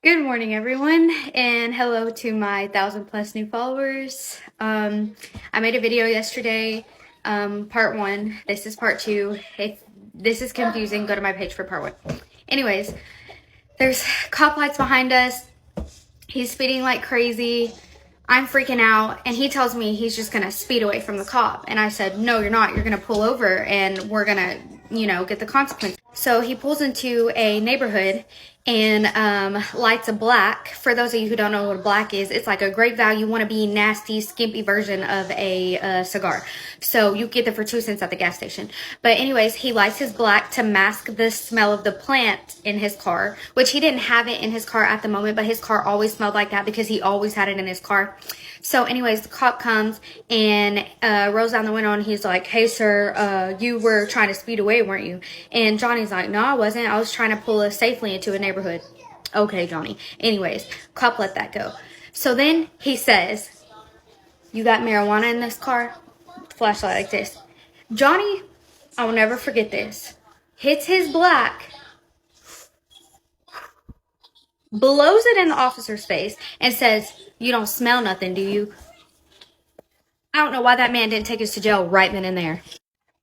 Good morning, everyone, and hello to my 1,000+ new followers. I made a video yesterday, part one. This is part two. If this is confusing, go to my page for part one. Anyways, there's cop lights behind us. He's speeding like crazy. I'm freaking out, and he tells me he's just gonna speed away from the cop. And I said, no, you're not. You're gonna pull over, and we're gonna, get the consequence. So he pulls into a neighborhood and lights a black. For those of you who don't know what a black is, it's like a great value, wannabe, nasty, skimpy version of a cigar. So you get them for 2 cents at the gas station. But anyways, he lights his black to mask the smell of the plant in his car, which he didn't have it in his car at the moment, but his car always smelled like that because he always had it in his car. So anyways, the cop comes and rolls down the window and he's like, hey, sir, you were trying to speed away, weren't you? And Johnny's like, no, I wasn't. I was trying to pull us safely into a neighborhood. Okay, Johnny. Anyways, cop let that go. So then he says, you got marijuana in this car? Flashlight like this. Johnny, I will never forget this, hits his black, blows it in the officer's face, and says, you don't smell nothing, do you? I don't know why that man didn't take us to jail right then and there.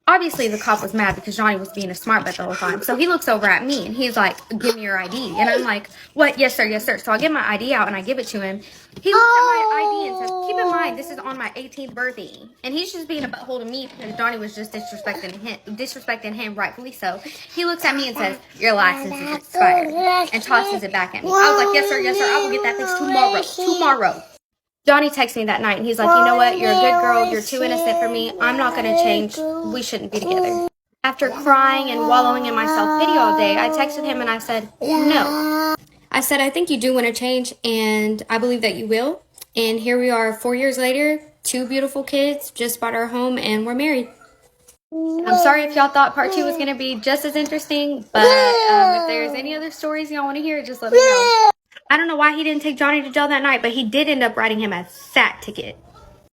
Obviously, the cop was mad because Johnny was being a smart butt the whole time. So he looks over at me and he's like, give me your ID. And I'm like, what? Yes, sir. Yes, sir. So I get my ID out and I give it to him. He looks at my ID and says, keep in mind, this is on my 18th birthday. And he's just being a butthole to me because Johnny was just disrespecting him, rightfully so. He looks at me and says, your license is expired, and tosses it back at me. I was like, yes, sir. Yes, sir. I will get that fixed tomorrow. Johnny texted me that night and he's like, you know what? You're a good girl. You're too innocent for me. I'm not going to change. We shouldn't be together. After crying and wallowing in my self-pity all day, I texted him and I said, no. I said, I think you do want to change and I believe that you will. And here we are 4 years later, 2 beautiful kids, just bought our home and we're married. I'm sorry if y'all thought part 2 was going to be just as interesting, but if there's any other stories y'all want to hear, just let me know. I don't know why he didn't take Johnny to jail that night, but he did end up writing him a fat ticket.